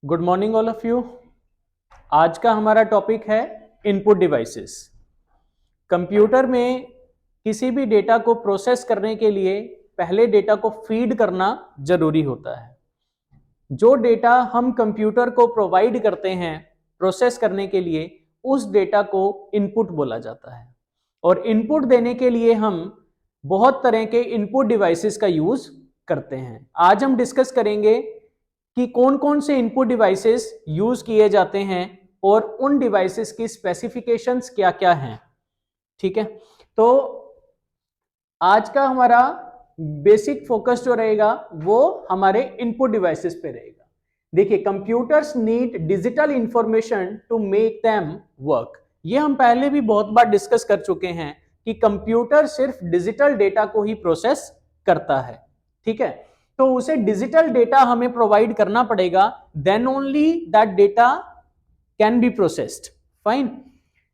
Good morning all of you. आज का हमारा टॉपिक है इनपुट डिवाइसेस। कंप्यूटर में किसी भी डेटा को प्रोसेस करने के लिए पहले डेटा को फीड करना जरूरी होता है। जो डेटा हम कंप्यूटर को प्रोवाइड करते हैं प्रोसेस करने के लिए, उस डेटा को इनपुट बोला जाता है। और इनपुट देने के लिए हम बहुत तरह के इनपुट डिवाइसेस का यूज करते हैं। आज हम डिस्कस करेंगे कि कौन कौन से इनपुट डिवाइसेस यूज किए जाते हैं और उन डिवाइसेस की स्पेसिफिकेशंस क्या क्या हैं। ठीक है, तो आज का हमारा बेसिक फोकस जो रहेगा वो हमारे इनपुट डिवाइसेस पे रहेगा। देखिए, computers need digital information to make them work. ये हम पहले भी बहुत बार डिस्कस कर चुके हैं कि कंप्यूटर सिर्फ डिजिटल डेटा को ही प्रोसेस करता है। ठीक है, तो उसे डिजिटल डेटा हमें प्रोवाइड करना पड़ेगा, then only that data can be processed. Fine,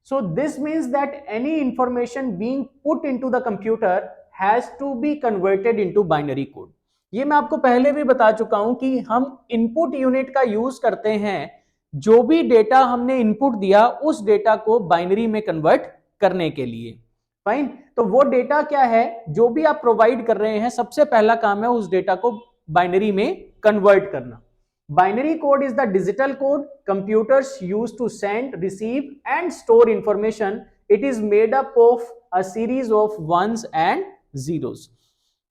so this means that any information being put into the computer has to be converted into binary code। ये मैं आपको पहले भी बता चुका हूं कि हम इनपुट यूनिट का यूज करते हैं जो भी डेटा हमने इनपुट दिया उस डेटा को बाइनरी में कन्वर्ट करने के लिए। फाइन, तो वो डेटा क्या है जो भी आप प्रोवाइड कर रहे हैं, सबसे पहला काम है उस डेटा को बाइनरी में कन्वर्ट करना। Binary code is the digital code computers use to send, receive and store information. It is made up of a series of ones and zeros।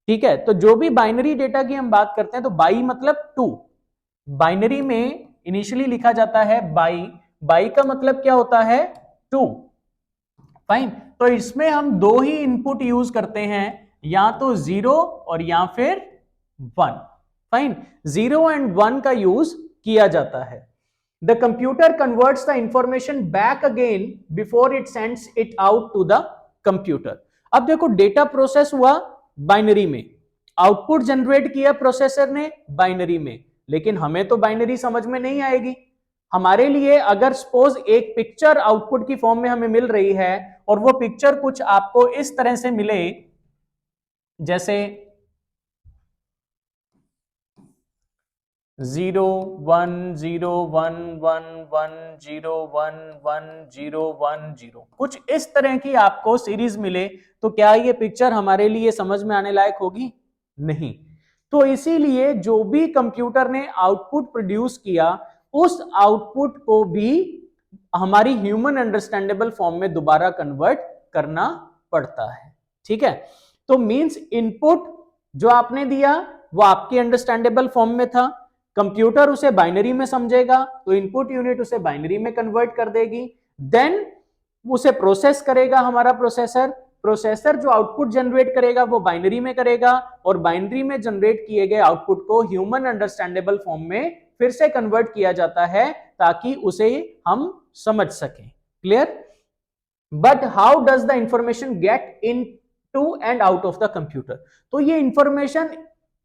ठीक है, तो जो भी बाइनरी डेटा की हम बात करते हैं तो बाई मतलब टू। बाइनरी में इनिशियली लिखा जाता है बाई। बाई का मतलब क्या होता है? टू। फाइन, तो इसमें हम दो ही इनपुट यूज करते हैं, या तो जीरो और या फिर वन। फाइन, 0 and 1 का यूज किया जाता है। The computer converts the information back again before it sends it out to the computer. अब देखो, डेटा प्रोसेस हुआ बाइनरी में, आउटपुट जनरेट किया प्रोसेसर ने बाइनरी में, लेकिन हमें तो बाइनरी समझ में नहीं आएगी। हमारे लिए अगर सपोज एक पिक्चर आउटपुट की फॉर्म में हमें मिल रही है और वो पिक्चर कुछ आपको इस तरह से मिले, जैसे 0 1 0 1 1 1 0 1 1 0 1 0, कुछ इस तरह की आपको सीरीज मिले, तो क्या ये पिक्चर हमारे लिए समझ में आने लायक होगी? नहीं। तो इसीलिए जो भी कंप्यूटर ने आउटपुट प्रोड्यूस किया, उस आउटपुट को भी हमारी ह्यूमन अंडरस्टैंडेबल फॉर्म में दोबारा कन्वर्ट करना पड़ता है। ठीक है, तो मींस इनपुट जो आपने दिया वो आपकी अंडरस्टैंडेबल फॉर्म में था, कंप्यूटर उसे बाइनरी में समझेगा तो इनपुट यूनिट उसे बाइनरी में कन्वर्ट कर देगी, देन उसे प्रोसेस करेगा हमारा प्रोसेसर। प्रोसेसर जो आउटपुट जनरेट करेगा वो बाइनरी में करेगा, और बाइनरी में जनरेट किए गए आउटपुट को ह्यूमन अंडरस्टैंडेबल फॉर्म में फिर से कन्वर्ट किया जाता है ताकि उसे हम समझ सकें। Clear? But how does the information get in to and out of the computer? तो ये इंफॉर्मेशन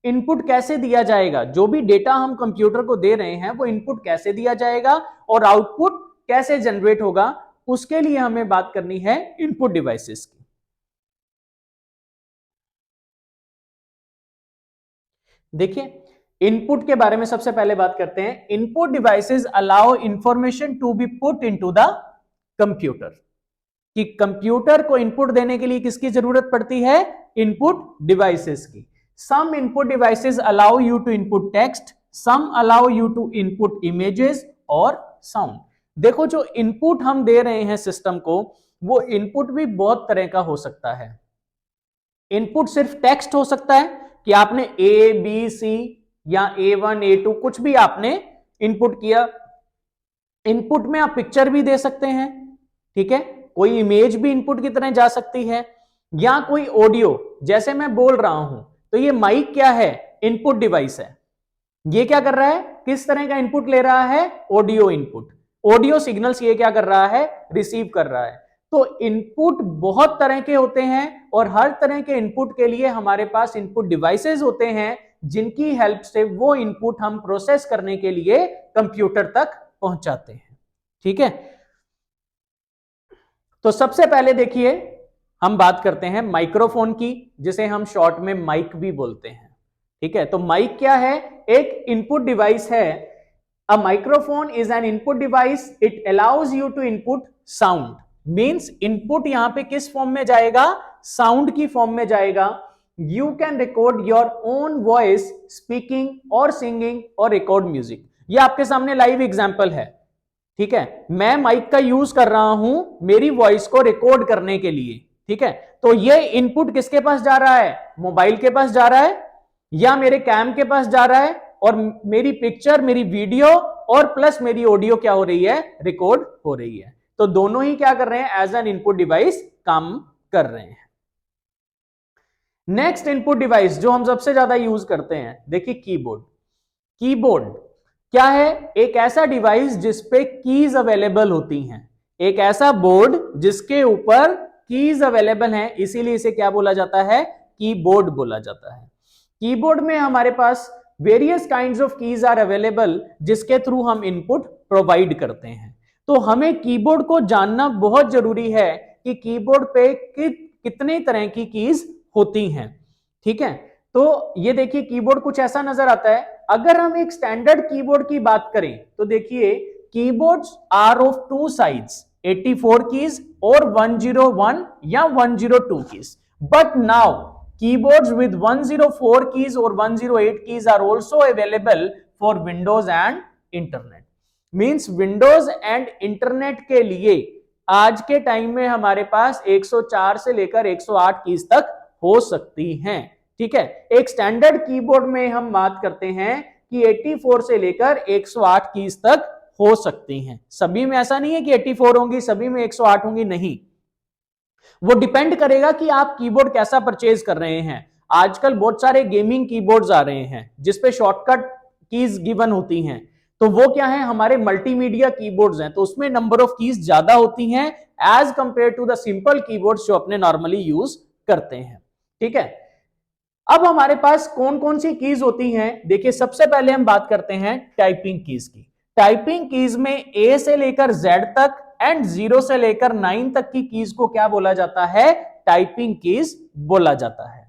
इनपुट कैसे दिया जाएगा? जो भी डेटा हम कंप्यूटर को दे रहे हैं वो इनपुट कैसे दिया जाएगा और आउटपुट कैसे जनरेट होगा, उसके लिए हमें बात करनी है इनपुट डिवाइसेस की। देखिए, इनपुट के बारे में सबसे पहले बात करते हैं। Input devices allow information to be put into the computer. कि कंप्यूटर को इनपुट देने के लिए किसकी जरूरत पड़ती है? इनपुट डिवाइसेस की। Some input devices allow you to input text, some allow you to input images और sound। देखो, जो इनपुट हम दे रहे हैं सिस्टम को, वो इनपुट भी बहुत तरह का हो सकता है। इनपुट सिर्फ टेक्स्ट हो सकता है कि आपने A B C या A1 A2 कुछ भी आपने इनपुट किया। इनपुट में आप पिक्चर भी दे सकते हैं, ठीक है, कोई इमेज भी इनपुट की तरह जा सकती है, या कोई ऑडियो, जैसे मैं बोल रहा हूं तो ये माइक क्या है? इनपुट डिवाइस है। ये क्या कर रहा है? किस तरह का इनपुट ले रहा है? ऑडियो इनपुट, ऑडियो सिग्नल्स ये क्या कर रहा है? रिसीव कर रहा है। तो इनपुट बहुत तरह के होते हैं और हर तरह के इनपुट के लिए हमारे पास इनपुट डिवाइसेस होते हैं जिनकी हेल्प से वो इनपुट हम प्रोसेस करने के लिए कंप्यूटर तक पहुंचाते हैं। ठीक है, तो सबसे पहले देखिए हम बात करते हैं माइक्रोफोन की, जिसे हम शॉर्ट में माइक भी बोलते हैं। ठीक है, तो माइक क्या है? एक इनपुट डिवाइस है A microphone is an input device. It allows you to input sound. Means input यहां पे किस फॉर्म में जाएगा? साउंड की फॉर्म में जाएगा. You can record your own voice speaking or singing or record music. ये आपके सामने लाइव एग्जांपल है. ठीक है, मैं माइक का यूज कर रहा हूं मेरी वॉइस को रिकॉर्ड करने के लिए. ठीक है, तो ये इनपुट किसके पास जा रहा है? मोबाइल के पास जा रहा है या मेरे कैम के पास जा रहा है, और मेरी पिक्चर, मेरी वीडियो और प्लस मेरी ऑडियो क्या हो रही है? रिकॉर्ड हो रही है. तो दोनों ही क्या कर रहे हैं? एज एन इनपुट डिवाइस काम कर रहे हैं. नेक्स्ट इनपुट डिवाइस जो हम सबसे ज्यादा यूज करते हैं, देखिए कीबोर्ड. कीबोर्ड क्या है? एक ऐसा डिवाइस जिसपे कीज अवेलेबल होती हैं. एक ऐसा बोर्ड जिसके ऊपर कीज अवेलेबल हैं, इसीलिए इसे क्या बोला जाता है? कीबोर्ड बोला जाता है. कीबोर्ड में हमारे पास various kinds of keys are available, जिसके थ्रू हम इनपुट प्रोवाइड करते हैं. तो हमें कीबोर्ड को जानना बहुत जरूरी है कि कीबोर्ड पे कितने तरह की कीज होती हैं. ठीक है, तो ये देखिए कीबोर्ड कुछ ऐसा नजर आता है. अगर हम एक स्टैंडर्ड कीबोर्ड की बात करें तो देखिए keyboards are of two sides, 84 keys और 101 या 102 keys. But now keyboards with 104 keys or 108 keys are also available for Windows and Internet. Means Windows and Internet के लिए आज के टाइम में हमारे पास 104 से लेकर 108 कीज तक हो सकती हैं. ठीक है, एक स्टैंडर्ड कीबोर्ड में हम बात करते हैं कि 84 से लेकर 108 कीज तक हो सकती हैं. सभी में ऐसा नहीं है कि 84 होंगी, सभी में 108 होंगी, नहीं. वो डिपेंड करेगा कि आप कीबोर्ड कैसा परचेज कर रहे हैं. आजकल बहुत सारे गेमिंग कीबोर्ड्स आ रहे हैं जिसपे शॉर्टकट कीज गिवन होती हैं. तो वो क्या है? हमारे मल्टीमीडिया कीबोर्ड्स हैं, तो उसमें नंबर ऑफ कीज ज्यादा होती हैं as compare to the simple keyboards जो अपने नॉर्मली यूज करते हैं. ठीक है, अब हमारे पास कौन कौन सी कीज होती हैं? देखिए सबसे पहले हम बात करते हैं टाइपिंग कीज की. टाइपिंग कीज में ए से लेकर जेड तक एंड 0 से लेकर 9 तक की कीज को क्या बोला जाता है? टाइपिंग कीज बोला जाता है.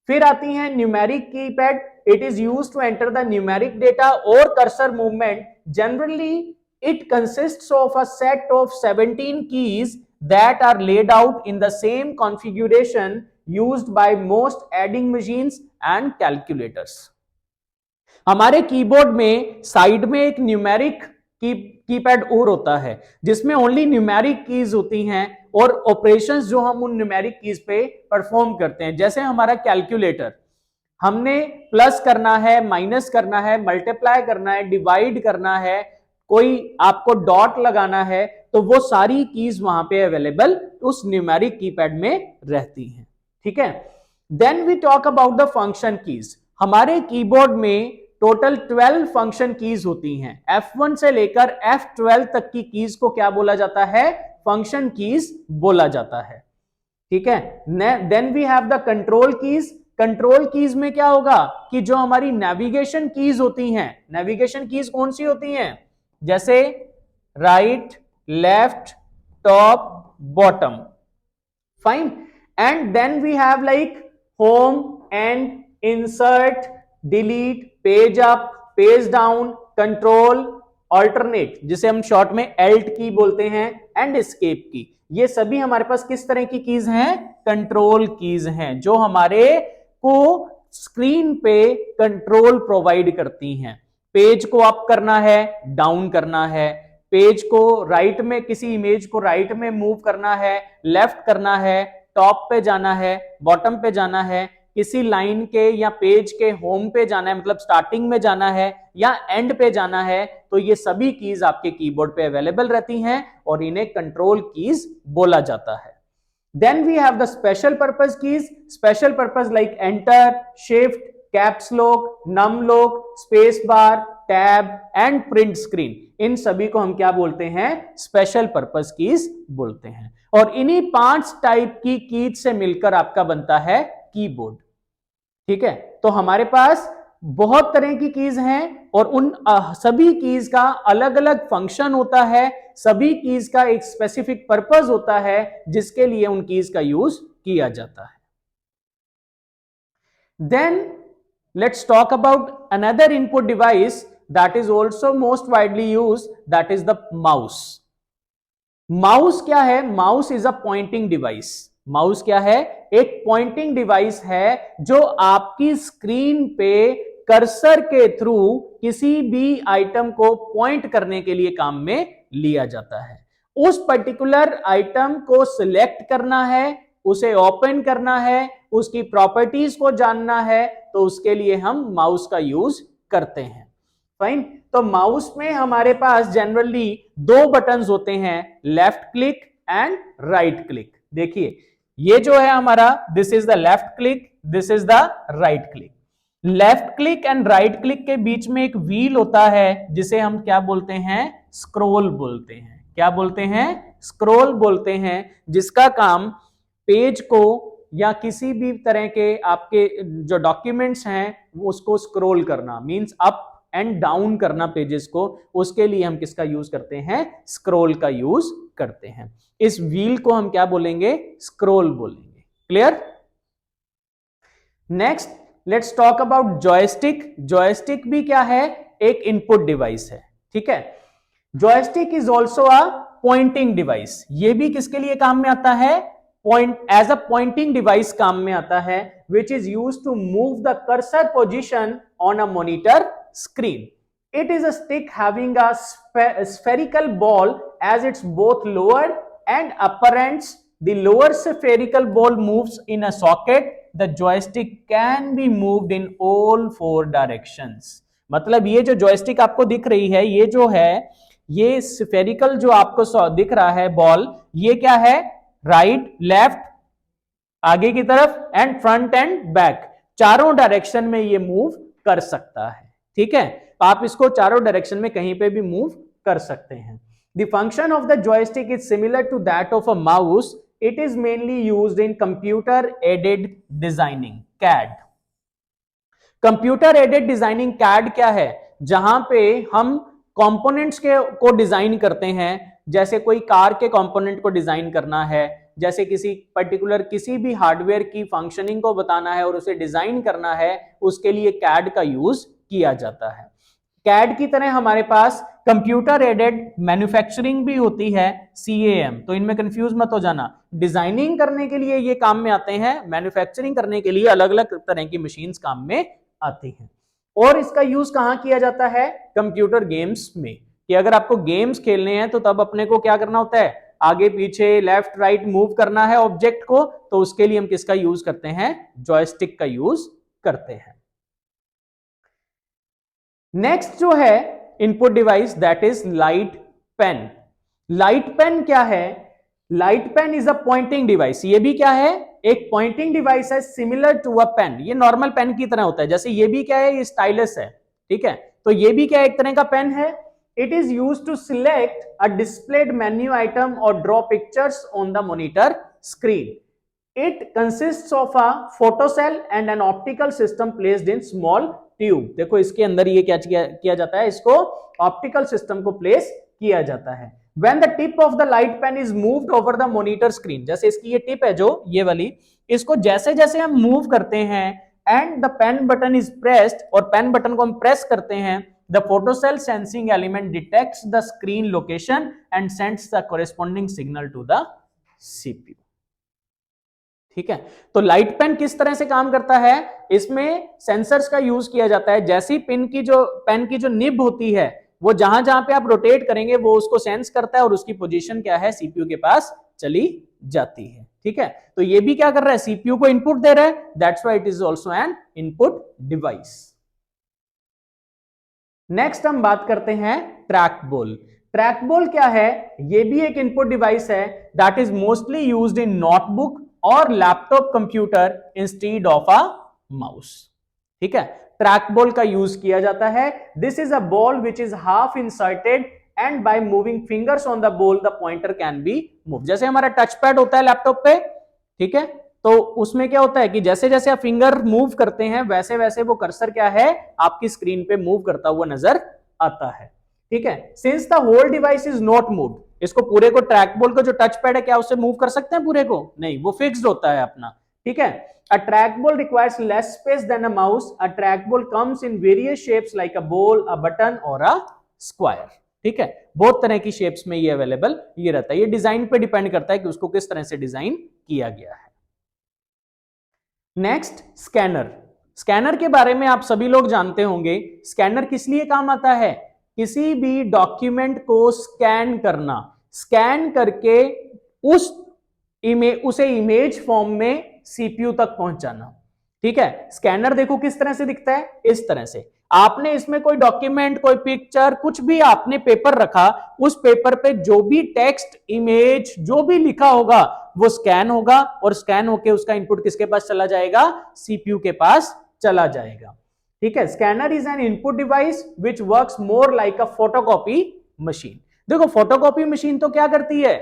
फिर आती है numeric keypad. It is used to enter the numeric data और cursor movement. Generally it consists of a set of 17 keys that are laid out in the same configuration used by most adding machines and calculators. हमारे keyboard में side में एक numeric keypad और होता है जिसमें only numeric keys होती हैं और ऑपरेशंस जो हम उन न्यूमेरिक कीज पे परफॉर्म करते हैं. जैसे हमारा कैलकुलेटर, हमने प्लस करना है, माइनस करना है, मल्टीप्लाई करना है, डिवाइड करना है, कोई आपको डॉट लगाना है, तो वो सारी कीज वहां पे अवेलेबल उस न्यूमेरिक कीपैड में रहती हैं. ठीक है, then we talk about the function keys. हमारे कीबोर्ड में टोटल 12 फंक्शन कीज होती हैं. F1 से लेकर F12 तक की कीज को क्या बोला जाता है? फंक्शन कीज बोला जाता है. ठीक है, then we have the control keys. Control keys में क्या होगा कि जो हमारी नेविगेशन कीज होती हैं, नेविगेशन कीज कौन सी होती हैं? जैसे right, left, top, bottom. Fine. And then we have like home, end, insert, delete, page up, page down, control, alternate जिसे हम शॉर्ट में एल्ट की बोलते हैं, एंड एस्केप की. ये सभी हमारे पास किस तरह की कीज हैं? कंट्रोल कीज हैं, जो हमारे को स्क्रीन पे कंट्रोल प्रोवाइड करती हैं. पेज को अप करना है, डाउन करना है, पेज को राइट में, किसी इमेज को राइट में मूव करना है, लेफ्ट करना है, टॉप पे जाना है, बॉटम पे जाना है, किसी लाइन के या पेज के होम पे जाना है, मतलब स्टार्टिंग में जाना है या एंड पे जाना है. तो ये सभी कीज आपके कीबोर्ड पे अवेलेबल रहती हैं और इन्हें कंट्रोल कीज बोला जाता है. Then we have the special purpose keys. Special purpose like enter, shift, caps lock, num lock, space bar, tab and print screen. इन सभी को हम क्या बोलते हैं? स्पेशल पर्पस कीज बोलते हैं. और इन्हीं 5 टाइप की कीज से मिलकर आपका बनता है कीबोर्ड. ठीक है, तो हमारे पास बहुत तरह की कीज हैं और उन सभी कीज का अलग अलग फंक्शन होता है. सभी कीज का एक स्पेसिफिक पर्पस होता है जिसके लिए उन कीज का यूज किया जाता है. Then let's talk about another input device that is also most widely used, that is the mouse. Mouse क्या है? Mouse is a pointing device. Mouse क्या है? एक पॉइंटिंग डिवाइस है जो आपकी स्क्रीन पे कर्सर के थ्रू किसी भी आइटम को पॉइंट करने के लिए काम में लिया जाता है. उस पर्टिकुलर आइटम को सिलेक्ट करना है, उसे ओपन करना है, उसकी प्रॉपर्टीज को जानना है, तो उसके लिए हम माउस का यूज करते हैं. फाइन. तो माउस में हमारे पास जनरली दो बटन्स होते हैं, left click and right click. देखिए ये जो है हमारा, this is the left click, this is the right click. Left click and right click के बीच में एक व्हील होता है जिसे हम क्या बोलते हैं? स्क्रॉल बोलते हैं. क्या बोलते हैं? स्क्रॉल बोलते हैं, जिसका काम पेज को या किसी भी तरह के आपके जो डॉक्यूमेंट्स हैं उसको स्क्रॉल करना, मींस अप एंड डाउन करना पेजेस को. उसके लिए हम किसका यूज करते हैं? स्क्रॉल का यूज करते हैं. इस व्हील को हम क्या बोलेंगे? स्क्रॉल बोलेंगे. Clear? Next let's talk about joystick. Joystick भी क्या है? एक इनपुट डिवाइस है. ठीक है. Joystick is also a pointing device. ये भी किसके लिए काम में आता है? Point as a pointing device काम में आता है, which is used to move the cursor position on a monitor screen. It is a stick having a spherical ball as its both lower and upper ends. The lower spherical ball moves in a socket. The joystick can be moved in all four directions. मतलब ये जो joystick आपको दिख रही है, ये जो है, ये spherical जो आपको दिख रहा है बॉल, ये क्या है? राइट, लेफ्ट, आगे की तरफ एंड फ्रंट एंड बैक, चारों डायरेक्शन में ये मूव कर सकता है. ठीक है. आप इसको चारों डायरेक्शन में कहीं पे भी मूव कर सकते हैं. The function of the joystick is similar to that of a mouse. It is mainly used in computer aided designing, CAD. Computer aided designing CAD क्या है? जहां पे हम कंपोनेंट्स को डिजाइन करते हैं. जैसे कोई कार के कंपोनेंट को डिजाइन करना है, जैसे किसी पर्टिकुलर किसी भी हार्डवेयर की फंक्शनिंग को बताना है और उसे डिजाइन करना है, उसके लिए कैड का यूज किया जाता है. कैड की तरह हमारे पास कंप्यूटर एडेड मैन्युफैक्चरिंग भी होती है, CAM. तो इनमें कंफ्यूज मत हो जाना. डिजाइनिंग करने के लिए ये काम में आते हैं, मैन्युफैक्चरिंग करने के लिए अलग अलग तरह की मशीन्स काम में आती हैं. और इसका यूज कहां किया जाता है? कंप्यूटर गेम्स में. कि अगर आपको गेम्स खेलने हैं तो तब अपने को क्या करना होता है? आगे पीछे लेफ्ट राइट मूव करना है ऑब्जेक्ट को, तो उसके लिए हम किसका यूज करते हैं? जॉयस्टिक का यूज करते हैं. नेक्स्ट जो है input device, that is light pen. Light pen क्या है? Light pen is a pointing device. ये भी क्या है? एक पॉइंटिंग डिवाइस है, सिमिलर टू अ पेन. ये नॉर्मल पेन की तरह होता है. जैसे ये भी क्या है? ये स्टाइलस है. ठीक है. तो ये भी क्या एक तरह का पेन है. It is used to select a displayed menu item or draw pictures on the monitor screen. It consists of a photocell and an optical system placed in small tube. देखो इसके अंदर ये क्या किया जाता है? इसको ऑप्टिकल सिस्टम को प्लेस किया जाता है. When the tip of the light pen is moved over the monitor screen, जैसे इसकी ये टिप है जो ये वाली, इसको जैसे जैसे हम मूव करते हैं and the pen button is pressed, और पेन बटन को हम प्रेस करते हैं, the photocell sensing element detects the screen location and sends the corresponding signal to the CPU. ठीक है. तो लाइट पेन किस तरह से काम करता है? इसमें सेंसर्स का यूज किया जाता है. जैसी पेन की जो निब होती है, वो जहां जहां पे आप रोटेट करेंगे वो उसको सेंस करता है और उसकी पोजीशन क्या है? CPU के पास चली जाती है. ठीक है. तो ये भी क्या कर रहा है? CPU को इनपुट दे रहा है. That's why it is also an input device. Next हम बात करते हैं ट्रैक बॉल. ट्रैक बॉल क्या है? ये भी एक इनपुट डिवाइस है, that is mostly used in notebook और laptop computer instead of a mouse. ठीक है. ट्रैक बॉल का यूज किया जाता है. This is a ball which is half inserted and by moving fingers on the ball the pointer can be move. जैसे हमारा touch pad होता है लैपटॉप पे. ठीक है. तो उसमें क्या होता है कि जैसे जैसे आप फिंगर मूव करते हैं वैसे वैसे वो कर्सर क्या है? आपकी स्क्रीन पे मूव करता हुआ नजर आता है. ठीक है. Since the whole device is not moved, इसको पूरे को ट्रैक बॉल का जो टच पैड है क्या उससे मूव कर सकते हैं पूरे को? नहीं, वो फिक्स्ड होता है अपना. ठीक है। A trackball requires less space than a mouse. A trackball comes in various shapes like a ball, a button or a square. ठीक है, बहुत तरह की शेप्स में ये अवेलेबल ये रहता है। ये डिजाइन पे डिपेंड करता है कि उसको किस तरह से डिजाइन किया गया है। Next, scanner. स्कैनर के बारे में आप सभी लोग जानते होंगे। स्कैनर किस लिए काम आता है? किसी भी डॉक्यूमेंट को स्कैन करना, स्कैन करके उसे इमेज फॉर्म में सीपीयू तक पहुंचाना। ठीक है, स्कैनर देखो किस तरह से दिखता है, इस तरह से। आपने इसमें कोई डॉक्यूमेंट, कोई पिक्चर, कुछ भी आपने पेपर रखा, उस पेपर पे जो भी टेक्स्ट, इमेज, जो भी लिखा होगा वो स्कैन होगा और स्कैन होके उसका इनपुट किसके पास चला जाएगा? सीपीयू के पास चला जाएगा। ठीक है, scanner is an input device which works more like a photocopy machine. देखो, फोटोकॉपी मशीन तो क्या करती है?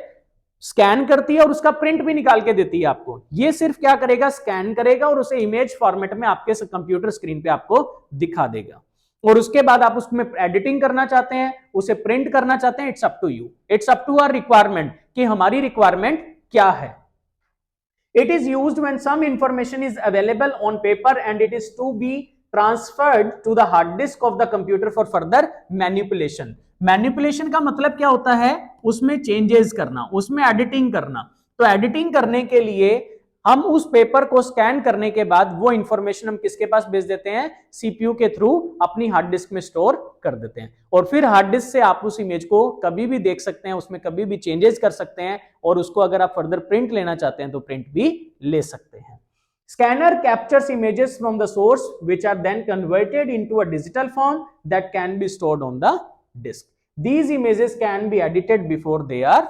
स्कैन करती है और उसका प्रिंट भी निकाल के देती है आपको। ये सिर्फ क्या करेगा? स्कैन करेगा और उसे इमेज फॉर्मेट में आपके कंप्यूटर स्क्रीन पे आपको दिखा देगा। और उसके बाद आप उसमें एडिटिंग करना चाहते हैं, उसे प्रिंट करना चाहते हैं, it's up to you, it's up to our requirement कि हमारी रिक्वायरमेंट क्या है। It is used when some information is available on paper and it is to be transferred to the hard disk of the computer for further manipulation. Manipulation का मतलब क्या होता है? उसमें चेंजेस करना, उसमें एडिटिंग करना। तो एडिटिंग करने के लिए हम उस पेपर को स्कैन करने के बाद वो इंफॉर्मेशन हम किसके पास भेज देते हैं? सीपीयू के थ्रू अपनी हार्ड डिस्क में स्टोर कर देते हैं। और फिर हार्ड डिस्क से आप उस इमेज को कभी भी देख सकते हैं, उसमें कभी भी चेंजेस कर सकते हैं और उसको अगर आप फर्दर प्रिंट लेना चाहते हैं तो प्रिंट भी ले सकते हैं। Scanner captures images from the source which are then converted into a digital form that can be stored on the disk. These images can be edited before they are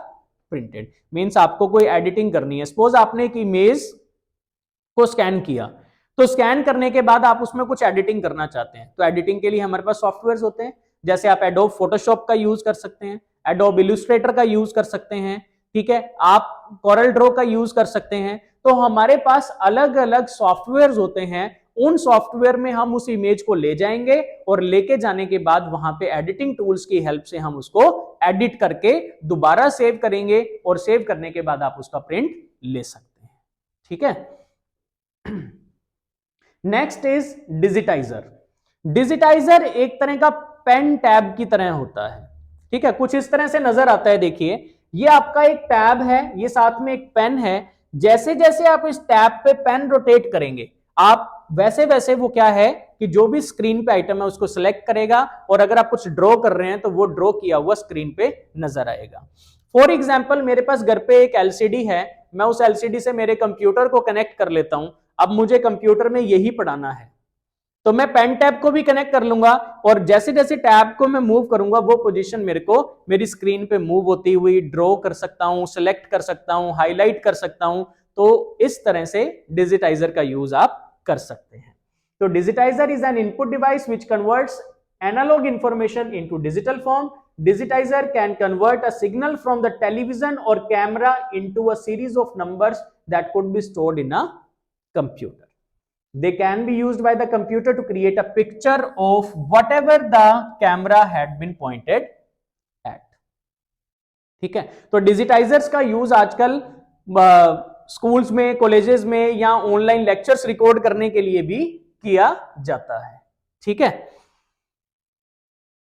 printed. Means आपको कोई editing करनी है। Suppose आपने एक image को scan किया, तो scan करने के बाद आप उसमें कुछ एडिटिंग करना चाहते हैं, तो एडिटिंग के लिए हमारे पास सॉफ्टवेयर्स होते हैं। जैसे आप एडोब फोटोशॉप का यूज कर सकते हैं, एडोब इलस्ट्रेटर का यूज कर सकते हैं, ठीक है, आप कोरल ड्रॉ का यूज कर सकते हैं। तो हमारे पास अलग अलग सॉफ्टवेयर्स होते हैं। उन सॉफ्टवेयर में हम उस इमेज को ले जाएंगे और लेके जाने के बाद वहां पे एडिटिंग टूल्स की हेल्प से हम उसको एडिट करके दोबारा सेव करेंगे और सेव करने के बाद आप उसका प्रिंट ले सकते हैं। ठीक है। Next is digitiser. डिजिटाइजर एक तरह का पेन टैब की तरह होता है। ठीक है, कुछ इस तरह से नजर आता है। देखिए, ये आपका एक टैब है, ये साथ में एक पेन है। जैसे जैसे आप इस टैब पे पेन रोटेट करेंगे, आप वैसे वैसे वो क्या है कि जो भी स्क्रीन पे आइटम है उसको सिलेक्ट करेगा और अगर आप कुछ ड्रॉ कर रहे हैं तो वो ड्रॉ किया हुआ स्क्रीन पे नजर आएगा। फॉर एग्जाम्पल, मेरे पास घर पे एक एलसीडी है, मैं उस एलसीडी से मेरे कंप्यूटर को कनेक्ट कर लेता हूं। अब मुझे कंप्यूटर में यही पढ़ाना है, तो मैं पेन टैब को भी कनेक्ट कर लूंगा और जैसे जैसे टैब को मैं मूव करूंगा वो पोजीशन मेरे को मेरी स्क्रीन पे मूव होती हुई ड्रॉ कर सकता हूं, सिलेक्ट कर सकता हूं, हाईलाइट कर सकता हूं। तो इस तरह से डिजिटाइजर का यूज आप कर सकते हैं। तो digitizer is an input device which converts analog information into digital form. Digitizer can convert a signal from the television or camera into a series of numbers that could be stored in a computer. They can be used by the computer to create a picture of whatever the camera had been pointed at. ठीक है, तो डिजिटाइजर्स का use आजकल schools में, colleges में या online lectures record करने के लिए भी किया जाता है। ठीक है,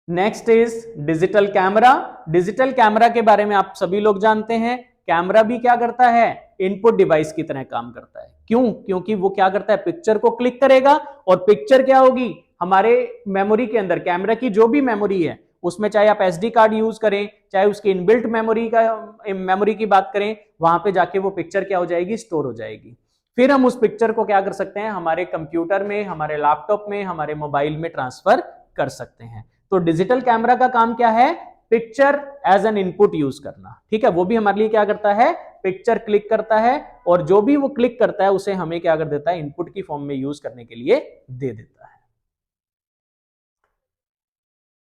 next is digital camera. Digital camera के बारे में आप सभी लोग जानते हैं। कैमरा भी क्या करता है? इनपुट डिवाइस की तरह काम करता है। क्यों? क्योंकि वो क्या करता है? पिक्चर को क्लिक करेगा और पिक्चर क्या होगी? हमारे मेमोरी के अंदर, कैमरा की जो भी मेमोरी है उसमें, चाहे आप एसडी कार्ड यूज करें, चाहे उसकी इनबिल्ट मेमोरी की बात करें, वहां पे जाके वो पिक्चर क्या हो जाएगी? स्टोर हो जाएगी। फिर हम उस पिक्चर को क्या कर सकते हैं? हमारे कंप्यूटर में, हमारे लैपटॉप में, हमारे मोबाइल में ट्रांसफर कर सकते हैं। तो डिजिटल कैमरा का काम क्या है? Picture as an input use करना। ठीक है, वो भी हमारे लिए क्या करता है? पिक्चर क्लिक करता है और जो भी वो क्लिक करता है उसे हमें क्या कर देता है? इनपुट की फॉर्म में यूज करने के लिए दे देता है।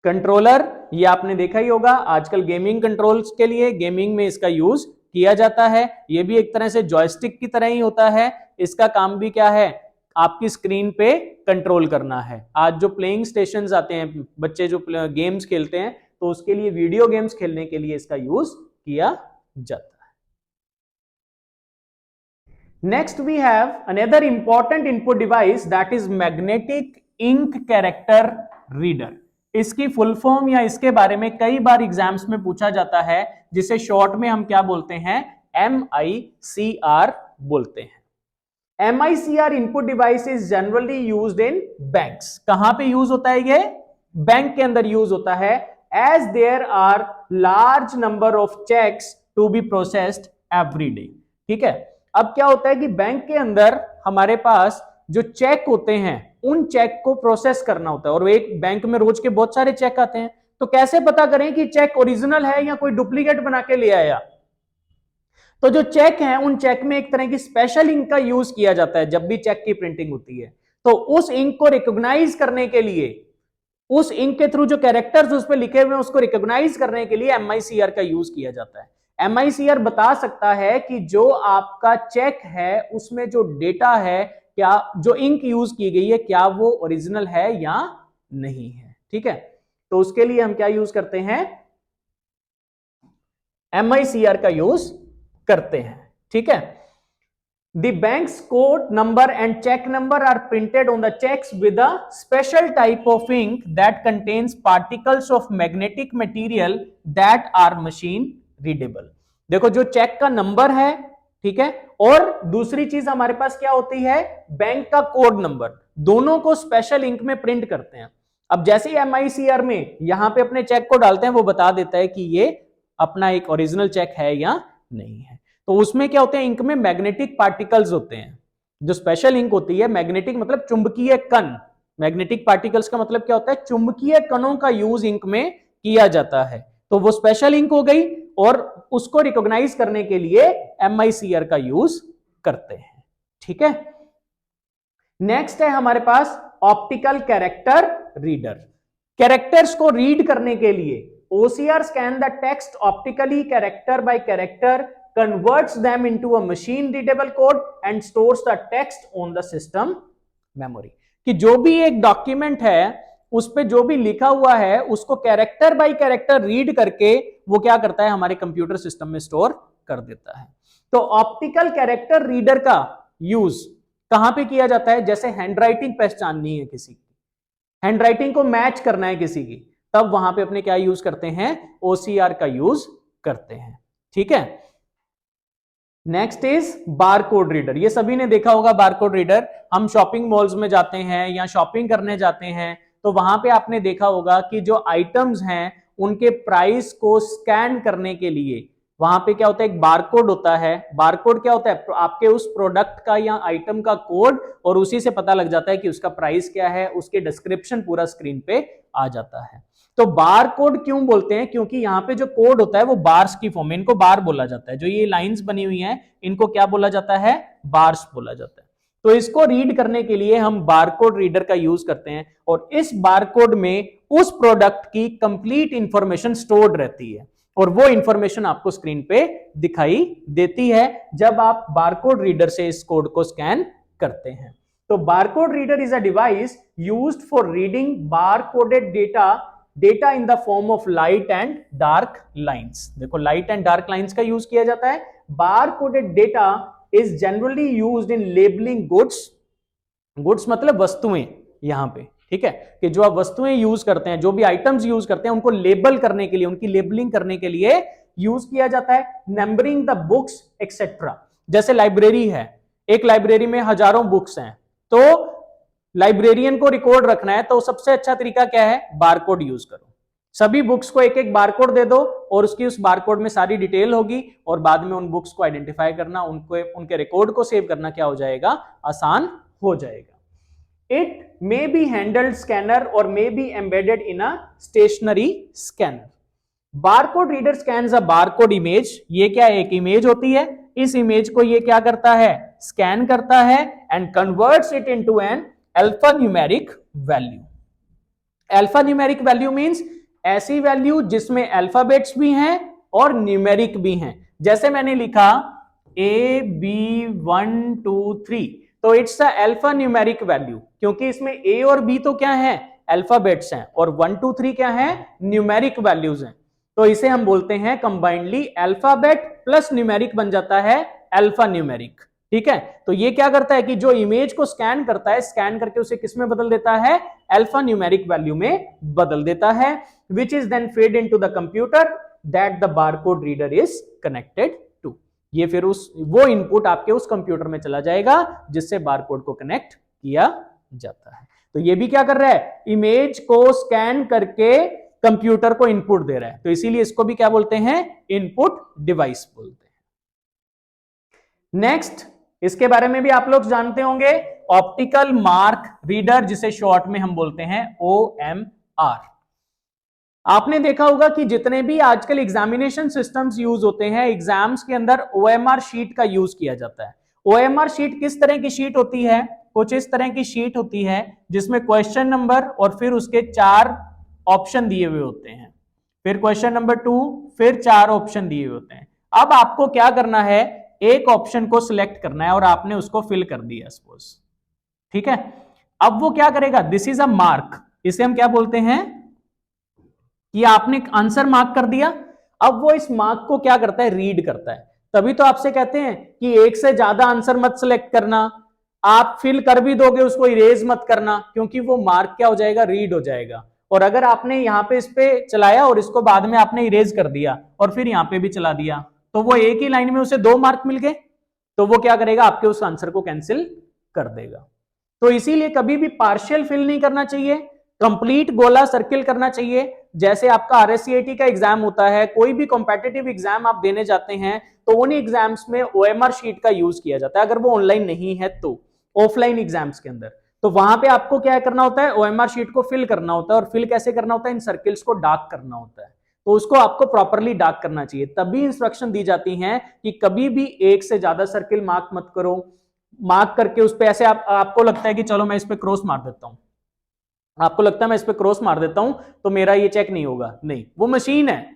कंट्रोलर, ये आपने देखा ही होगा, आजकल गेमिंग कंट्रोल्स के लिए, गेमिंग में इसका यूज किया जाता है। ये भी एक तरह से जॉयस्टिक की तरह ही होता है। इसका काम भी क्या है? आपकी स्क्रीन पे कंट्रोल करना है। आज जो प्लेइंग स्टेशंस आते हैं, बच्चे जो गेम्स खेलते हैं, तो उसके लिए, वीडियो गेम्स खेलने के लिए इसका यूज किया जाता है। Next we have another important input device that is magnetic ink character reader. इसकी फुल फॉर्म या इसके बारे में कई बार एग्जाम्स में पूछा जाता है, जिसे शॉर्ट में हम क्या बोलते हैं, MICR बोलते हैं। MICR input device is generally used in banks. कहां पे यूज होता है ये, बैंक के अंदर यूज होता है, as there are large number of checks to be processed every day. ठीक है, अब क्या होता है कि बैंक के अंदर हमारे पास जो चेक होते हैं उन चेक को प्रोसेस करना होता है, और एक बैंक में रोज के बहुत सारे चेक आते हैं, तो कैसे पता करें कि चेक ओरिजिनल है या कोई डुप्लीकेट बना के ले आया। तो जो चेक है उन चेक में एक तरह की स्पेशल इंक का यूज किया जाता है जब भी चेक की प्रिंटिंग होती है। तो उस इंक को रिकॉग्नाइज करने के लिए, उस इंक के थ्रू जो कैरेक्टर्स उस पर लिखे हुए हैं उसको रिकॉग्नाइज करने के लिए MICR का यूज किया जाता है। MICR बता सकता है कि जो आपका चेक है उसमें जो डेटा है, क्या जो इंक यूज की गई है क्या वो ओरिजिनल है या नहीं है। ठीक है, तो उसके लिए हम क्या यूज करते हैं, MICR का यूज करते हैं। ठीक है, The bank's code number and check number are printed on the checks with a special type of ink that contains particles of magnetic material that are machine readable. देखो जो check का number है, ठीक है, और दूसरी चीज हमारे पास क्या होती है, बैंक का कोड नंबर, दोनों को स्पेशल इंक में प्रिंट करते हैं। अब जैसे ही MICR में यहां पे अपने चेक को डालते हैं वो बता देता है कि ये अपना एक ओरिजिनल चेक है या नहीं है। तो उसमें क्या होते हैं, इंक में मैग्नेटिक पार्टिकल्स होते हैं। जो स्पेशल इंक होती है, मैग्नेटिक मतलब चुंबकीय कण, मैग्नेटिक पार्टिकल्स का मतलब क्या होता है, चुंबकीय कणों का यूज इंक में किया जाता है। तो वो स्पेशल इंक हो गई, और उसको रिकॉग्नाइज करने के लिए MICR का यूज करते हैं। ठीक है, नेक्स्ट है हमारे पास ऑप्टिकल कैरेक्टर रीडर। कैरेक्टर्स को रीड करने के लिए OCR scan the text optically character bye character, converts them into a machine readable code and stores the text on the system memory। कि जो भी एक डॉक्यूमेंट है उस पे जो भी लिखा हुआ है उसको कैरेक्टर बाय कैरेक्टर रीड करके वो क्या करता है, हमारे कंप्यूटर सिस्टम में स्टोर कर देता है। तो ऑप्टिकल कैरेक्टर रीडर का यूज कहां पे किया जाता है, जैसे हैंडराइटिंग पहचाननी है किसी की, हैंडराइटिंग को मैच करना है किसी की, तब वहां पे अपने क्या यूज करते हैं, OCR का यूज करते हैं। ठीक है, नेक्स्ट इज बारकोड रीडर। ये सभी ने देखा होगा बारकोड रीडर। हम शॉपिंग मॉल्स में जाते हैं या शॉपिंग करने जाते हैं तो वहां पे आपने देखा होगा कि जो आइटम्स हैं उनके प्राइस को स्कैन करने के लिए वहां पे क्या होता है, एक बारकोड होता है। बारकोड क्या होता है, आपके उस प्रोडक्ट का या आइटम का कोड, और उसी से पता लग जाता है कि उसका प्राइस क्या है, उसके डिस्क्रिप्शन पूरा स्क्रीन पे आ जाता है। तो बार कोड क्यों बोलते हैं, क्योंकि यहाँ पे जो कोड होता है वो बार्स की फॉर्म में, इनको बार बोला जाता है। जो ये लाइंस बनी हुई हैं इनको क्या बोला जाता है, बार्स बोला जाता है। तो इसको रीड करने के लिए हम बारकोड रीडर का यूज करते हैं, और इस बारकोड में उस प्रोडक्ट की कंप्लीट इंफॉर्मेशन स्टोर्ड रहती है, और वो इंफॉर्मेशन आपको स्क्रीन पे दिखाई देती है जब आप बारकोड रीडर से इस कोड को स्कैन करते हैं। तो barcode reader is a device used for reading barcoded data in the form of light and dark lines. देखो लाइट एंड डार्क लाइंस का यूज किया जाता है। Barcoded data is generally used in labelling goods, goods मतलब वस्तुएं यहां पे, ठीक है, कि जो आप वस्तुएं यूज करते हैं, जो भी आइटम्स यूज करते हैं उनको लेबल करने के लिए, उनकी लेबलिंग करने के लिए यूज किया जाता है। Numbering the books etcetera. जैसे लाइब्रेरी है, एक लाइब्रेरी में हजारों बुक्स हैं, तो लाइब्रेरियन को रिकॉर्ड रखना है तो सबसे अच्छा तरीका क्या है, बारकोड यूज करो। सभी बुक्स को एक एक बारकोड दे दो और उसकी उस बारकोड में सारी डिटेल होगी, और बाद में उन बुक्स को आइडेंटिफाई करना, उनके रिकॉर्ड को सेव करना क्या हो जाएगा, आसान हो जाएगा। It may be handled scanner और may be embedded in a stationary scanner. Barcode reader scans a barcode image. ये क्या है, एक इमेज होती है, इस इमेज को ये क्या करता है, स्कैन करता है and converts it into an alpha numeric value. Alpha numeric value means ऐसी वैल्यू जिसमें अल्फाबेट्स भी हैं और न्यूमेरिक भी हैं। जैसे मैंने लिखा AB123, तो it's a alpha numeric value, क्योंकि इसमें A और B तो क्या है, अल्फाबेट्स हैं, और 1 2 3 क्या है, न्यूमेरिक वैल्यूज हैं। तो इसे हम बोलते हैं कंबाइंडली अल्फाबेट प्लस न्यूमेरिक बन जाता है अल्फा न्यूमेरिक। ठीक है, तो ये क्या करता है कि जो इमेज को स्कैन करता है, स्कैन करके उसे किस में बदल देता है, अल्फा न्यूमेरिक वैल्यू में बदल देता है, which is then fed into the computer that the barcode reader is connected to. ये फिर वो इनपुट आपके उस कंप्यूटर में चला जाएगा जिससे बारकोड को कनेक्ट किया जाता है। तो ये भी क्या कर रहा है, इमेज को स्कैन करके कंप्यूटर को इनपुट दे रहा है, तो इसीलिए इसको भी क्या बोलते हैं, इनपुट डिवाइस बोलते हैं। नेक्स्ट, इसके बारे में भी आप लोग जानते होंगे, ऑप्टिकल मार्क रीडर, जिसे शॉर्ट में हम बोलते हैं OMR। आपने देखा होगा कि जितने भी आजकल एग्जामिनेशन सिस्टम्स यूज होते हैं, एग्जाम्स के अंदर OMR शीट का यूज किया जाता है। OMR शीट किस तरह की शीट होती है, कुछ इस तरह की शीट होती है जिसमें क्वेश्चन नंबर और फिर उसके 4 ऑप्शन दिए हुए होते हैं, फिर क्वेश्चन नंबर 2, फिर 4 ऑप्शन दिए हुए होते हैं। अब आपको क्या करना है, एक ऑप्शन को सिलेक्ट करना है और आपने उसको फिल कर दिया सपोज, ठीक है। अब वो क्या करेगा, दिस इज अ मार्क, इसे हम क्या बोलते हैं कि आपने आंसर मार्क कर दिया। अब वो इस मार्क को क्या करता है, रीड करता है। तभी तो आपसे कहते हैं कि एक से ज्यादा आंसर मत सिलेक्ट करना, आप फिल कर भी दोगे उसको इरेज मत करना, क्योंकि वो मार्क क्या हो जाएगा, रीड हो जाएगा। और अगर आपने यहाँ पे इस पे चलाया और इसको बाद में आपने इरेज कर दिया और फिर यहाँ पे भी चला दिया, तो वो एक ही लाइन में उसे 2 मार्क मिल गए, तो वो क्या करेगा, आपके उस आंसर को कैंसिल कर देगा। तो इसीलिए कभी भी पार्शियल फिल नहीं करना चाहिए, कंप्लीट गोला सर्किल करना चाहिए। जैसे आपका RSCAT का एग्जाम होता है, कोई भी कॉम्पिटिटिव एग्जाम आप देने जाते हैं, तो उन एग्जाम्स में OMR शीट का यूज किया जाता है, अगर वो ऑनलाइन नहीं है तो। ऑफलाइन एग्जाम्स के अंदर तो वहां पे आपको क्या करना होता है, OMR शीट को फिल करना होता है, और फिल कैसे करना होता है, इन सर्किल्स को डार्क करना होता है। तो उसको आपको प्रॉपरली डार्क करना चाहिए, तभी इंस्ट्रक्शन दी जाती हैं कि कभी भी एक से ज्यादा सर्किल मार्क मत करो। मार्क करके उस पे ऐसे आपको लगता है कि चलो मैं इस पे क्रॉस मार देता हूं, आपको लगता है मैं इस पे क्रॉस मार देता हूं तो मेरा ये चेक नहीं होगा, नहीं, वो मशीन है,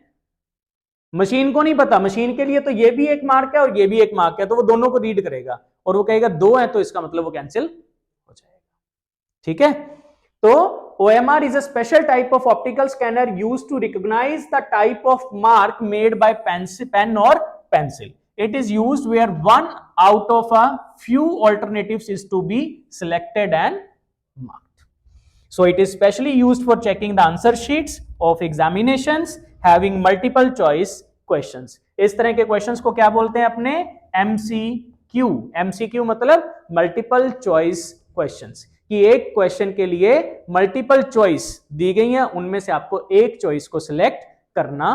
मशीन को नहीं पता, मशीन के लिए तो ये भी एक मार्क है और ये भी एक मार्क है, तो वो दोनों को रीड करेगा और वो कहेगा 2 है, तो इसका मतलब वो कैंसिल हो जाएगा, ठीक है। तो OMR is a special type of optical scanner used to recognize the type of mark made by pen or pencil. It is used where one out of a few alternatives is to be selected and marked. So it is specially used for checking the answer sheets of examinations having multiple choice questions. इस तरह के questions को क्या बोलते हैं अपने, MCQ। MCQ मतलब multiple choice questions, कि एक क्वेश्चन के लिए मल्टीपल चॉइस दी गई है, उनमें से आपको एक चॉइस को सिलेक्ट करना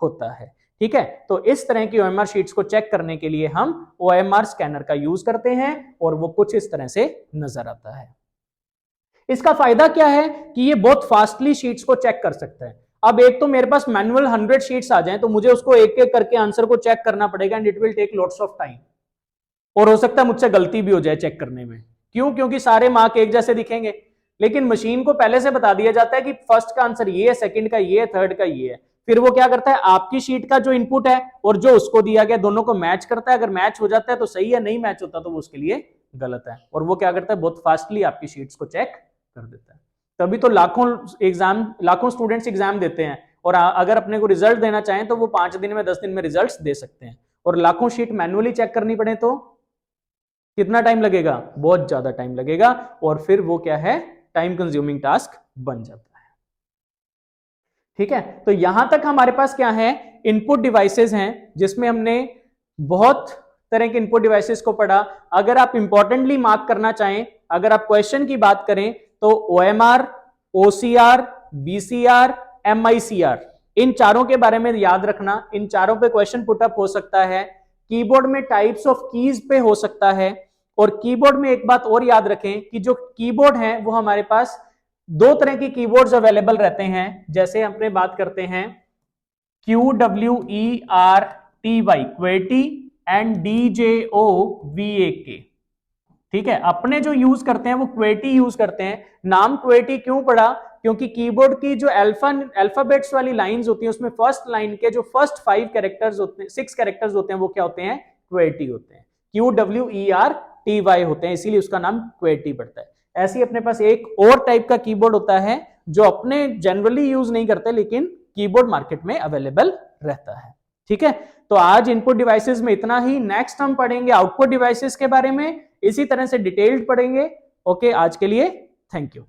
होता है, ठीक है। तो इस तरह की OMR शीट्स को चेक करने के लिए हम OMR स्कैनर का यूज करते हैं और वो कुछ इस तरह से नजर आता है। इसका फायदा क्या है कि ये बहुत फास्टली शीट्स को चेक कर सकता है। अब एक तो मेरे पास मैनुअल 100 शीट्स आ जाएं तो मुझे उसको एक एक करके आंसर को चेक करना पड़ेगा, and it will take lots of time, और हो सकता है मुझसे गलती भी हो जाए चेक करने में। क्यों? क्योंकि सारे मार्क एक जैसे दिखेंगे, लेकिन मशीन को पहले से बता दिया जाता है कि फर्स्ट का आंसर ये है, सेकंड का ये है, थर्ड का ये है। फिर वो क्या करता है, आपकी शीट का जो इनपुट है और जो उसको दिया गया दोनों को मैच करता है, अगर मैच हो जाता है तो सही है, नहीं मैच होता तो वो उसके लिए गलत है, और वो क्या करता है, बहुत फास्टली आपकी शीट्स को चेक कर देता है। तभी तो लाखों स्टूडेंट्स एग्जाम देते हैं, और अगर अपने को रिजल्ट देना चाहें तो वो 5 दिन में 10 दिन में रिजल्ट दे सकते हैं, और लाखों शीट मैनुअली चेक करनी पड़े तो कितना टाइम लगेगा, बहुत ज्यादा टाइम लगेगा, और फिर वो क्या है, टाइम कंज्यूमिंग टास्क बन जाता है, ठीक है। तो यहां तक हमारे पास क्या है, इनपुट डिवाइसेस हैं, जिसमें हमने बहुत तरह के इनपुट डिवाइसेस को पढ़ा। अगर आप इंपॉर्टेंटली मार्क करना चाहें, अगर आप क्वेश्चन की बात करें तो OMR, OCR, BCR, MICR, इन चारों के बारे में याद रखना। इन चारों पे क्वेश्चन पुटअप हो सकता है, कीबोर्ड में टाइप्स ऑफ कीज पे हो सकता है, और कीबोर्ड में एक बात और याद रखें कि जो कीबोर्ड है वो हमारे पास 2 तरह की कीबोर्ड्स अवेलेबल रहते हैं। जैसे अपने बात करते हैं QWERTY QWERTY एंड DJOVAK, ठीक है। अपने जो यूज करते हैं वो QWERTY यूज करते हैं। नाम QWERTY क्यों पड़ा, क्योंकि कीबोर्ड की जो अल्फाबेट्स वाली लाइंस होती हैं उसमें फर्स्ट लाइन के जो फर्स्ट 5 कैरेक्टर्स होते हैं, 6 कैरेक्टर्स होते हैं, वो क्या होते हैं, QWERTY होते हैं, QWERTY होते हैं, इसीलिए उसका नाम QWERTY पड़ता है। ऐसे ही अपने पास एक और टाइप का कीबोर्ड होता है जो अपने जनरली यूज नहीं करते, लेकिन कीबोर्ड मार्केट में अवेलेबल रहता है, ठीक है, तो आज इनपुट डिवाइसेस में इतना ही। नेक्स्ट हम पढ़ेंगे आउटपुट डिवाइसेस के बारे में, इसी तरह से डिटेल्ड पढ़ेंगे। ओके, आज के लिए थैंक यू।